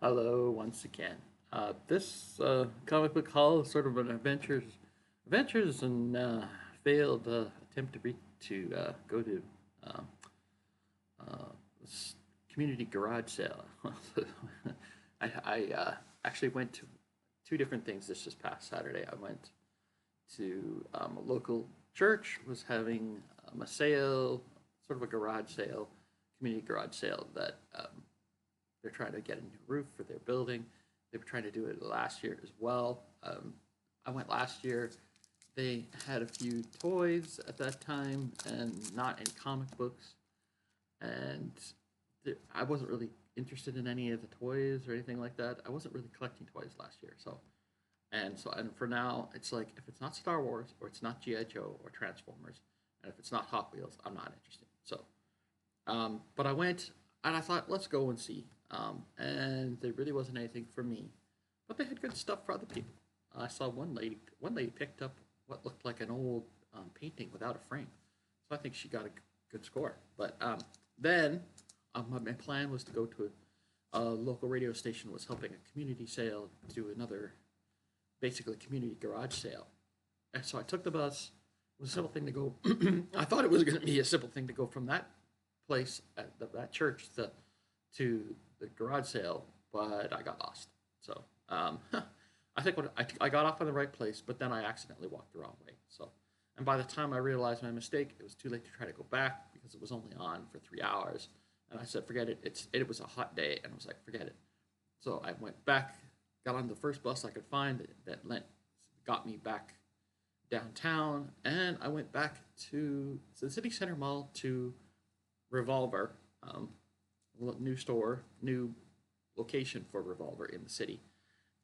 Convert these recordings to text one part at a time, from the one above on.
Hello once again. This comic book haul is sort of an adventures and failed attempt to go to uh, this community garage sale. I actually went to two different things this past Saturday. I went to a local church was having a sale, sort of a garage sale, community garage sale that they're trying to get a new roof for their building. They were trying to do it last year as well. I went last year. They had a few toys at that time and not any comic books. And I wasn't really interested in any of the toys or anything like that. I wasn't really collecting toys last year. And for now, it's like if it's not Star Wars or it's not GI Joe or Transformers, and if it's not Hot Wheels, I'm not interested. But I went and I thought, let's go and see. And there really wasn't anything for me, but they had good stuff for other people. I saw one lady picked up what looked like an old painting without a frame, so I think she got a good score. But then my plan was to go to a local radio station was helping a community sale do another, basically community garage sale, and so I took the bus. It was a simple thing to go. I thought it was going to be a simple thing to go from that place at that church to the garage sale, but I got lost. So I think I got off on the right place, but then I accidentally walked the wrong way. So, and by the time I realized my mistake, it was too late to try to go back because it was only on for 3 hours. And I said, forget it. It was a hot day, and I was like, forget it. So I went back, got on the first bus I could find got me back downtown, and I went back to the city center mall to Revolver, new store, new location for Revolver in the city,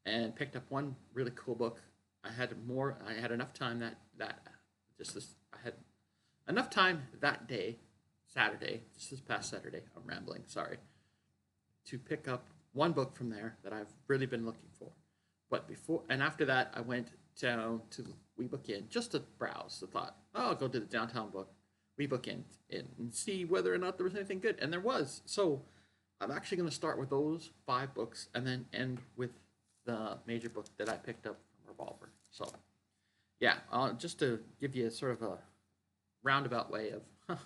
and picked up one really cool book. I had enough time I had enough time that day, Saturday, just this past Saturday. I'm rambling, sorry, to pick up one book from there that I've really been looking for. But before and after that, I went down to We Book In just to browse. I thought, oh, I'll go to the downtown book We Book In and see whether or not there was anything good, and there was. So I'm actually going to start with those 5 books and then end with the major book that I picked up from Revolver. So yeah, just to give you sort of a roundabout way of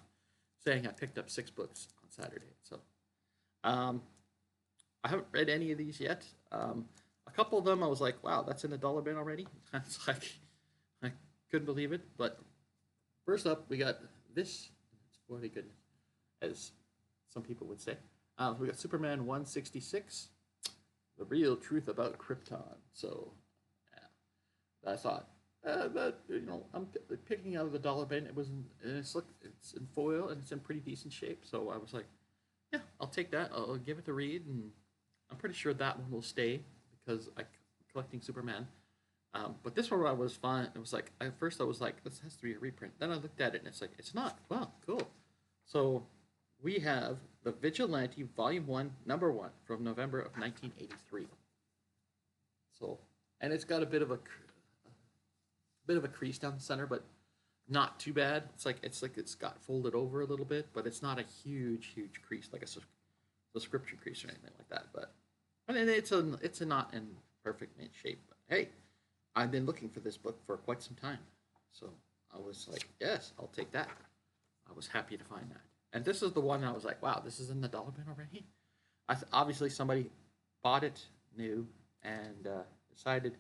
saying I picked up 6 books on Saturday. So um, I haven't read any of these yet. A couple of them I was like, wow, that's in the dollar bin already. It's like I couldn't believe it. But first up, we got this. Bloody goodness, as some people would say. We got Superman 166, The Real Truth About Krypton. So, yeah, I thought that I'm picking out of the dollar bin. It's in foil and it's in pretty decent shape. So I was like, yeah, I'll take that. I'll give it a read, and I'm pretty sure that one will stay because I'm collecting Superman. But this one I was fine. It was like at first I was like, this has to be a reprint. Then I looked at it and it's like it's not. Wow, cool. So we have the Vigilante Volume One, Number One from November of 1983. So, and it's got a bit of a crease down the center, but not too bad. It's like it's got folded over a little bit, but it's not a huge crease like a subscription crease or anything like that. But I mean, it's a not in perfect mint shape. But hey, I've been looking for this book for quite some time, so I was like, yes, I'll take that. I was happy to find that. And this is the one I was like, wow, this is in the dollar bin already. Obviously somebody bought it new and decided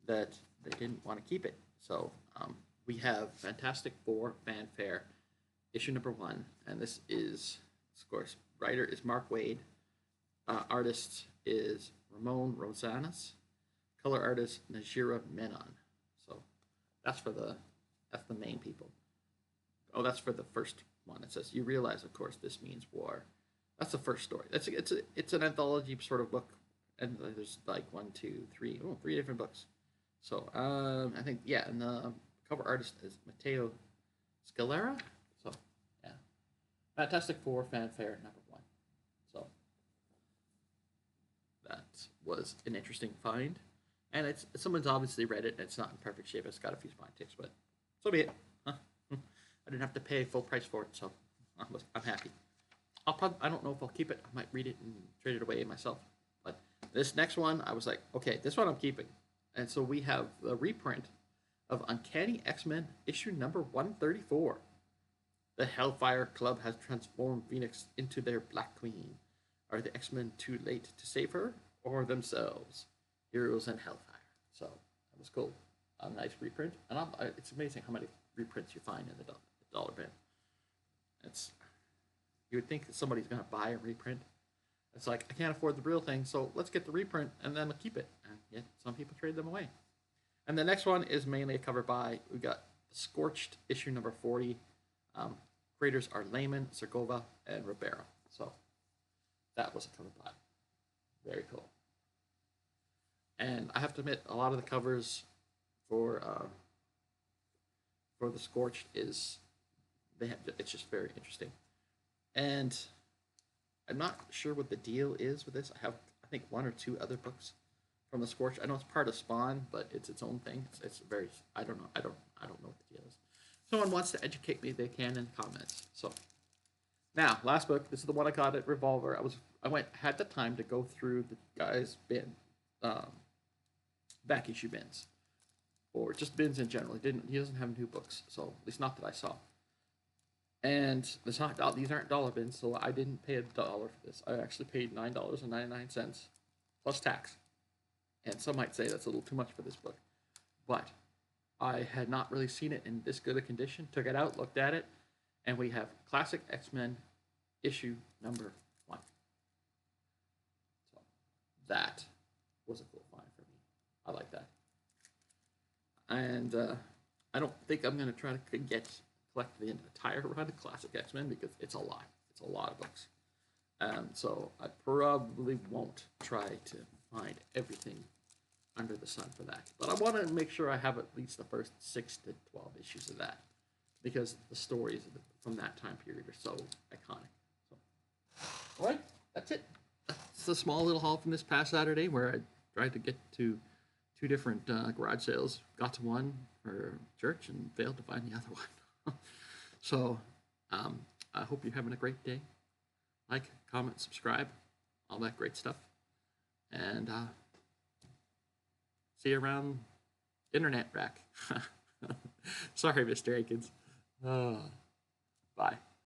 that they didn't want to keep it. So we have Fantastic Four Fanfare, issue number 1, and this is, of course, writer is Mark Waid, artist is Ramon Rosanas, color artist Najira Menon. So that's the main people. Oh, that's for the first one. It says, you realize, of course, this means war. That's the first story. It's an anthology sort of book, and there's like three different books. So I think, yeah, and the cover artist is Matteo Scalera. So yeah, Fantastic Four Fanfare number 1. So that was an interesting find, and it's someone's obviously read it, and it's not in perfect shape. It's got a few spine ticks, but so be it. Huh? I didn't have to pay full price for it, so I'm happy. I don't know if I'll keep it. I might read it and trade it away myself, but This next one, I was like, okay, this one I'm keeping. And so we have the reprint of Uncanny X-Men issue number 134. The Hellfire Club has transformed Phoenix into their Black Queen. Are the X-Men too late to save her, or themselves? Heroes and Hellfire. So that was cool. A nice reprint, and it's amazing how many reprints you find in the dollar bin. It's you would think that somebody's going to buy a reprint. It's like, I can't afford the real thing, so let's get the reprint and then keep it. And yet some people trade them away. And the next one is mainly a cover by, we got Scorched issue number 40. Creators are Lehman, Sergova, and Ribeiro. So that was a cover by. Very cool. And I have to admit, a lot of the covers for the Scorched is it's just very interesting. And I'm not sure what the deal is with this. I have, I think, one or two other books from the Scorched. I know it's part of Spawn, but it's its own thing. It's very, I don't know. I don't know what the deal is. If someone wants to educate me, they can in the comments. So now, last book. This is the one I got at Revolver. Had the time to go through the guy's bin, back issue bins, or just bins in general. He doesn't have new books, so at least not that I saw. And these aren't dollar bins, so I didn't pay $1 for this. I actually paid $9.99 plus tax. And some might say that's a little too much for this book, but I had not really seen it in this good a condition. Took it out, looked at it, and we have Classic X-Men issue number 1. So that was a cool find for me. I like that. And I don't think I'm going to try to collect the entire run of Classic X-Men because it's a lot. It's a lot of books. So I probably won't try to find everything under the sun for that. But I want to make sure I have at least the first 6 to 12 issues of that because the stories from that time period are so iconic. So, all right, that's it. It's a small little haul from this past Saturday where I tried to get to 2 different garage sales. Got to one for church and failed to find the other one. So I hope you're having a great day. Like, comment, subscribe, all that great stuff. And see you around internet rack. Sorry, Mr. Akins. Bye.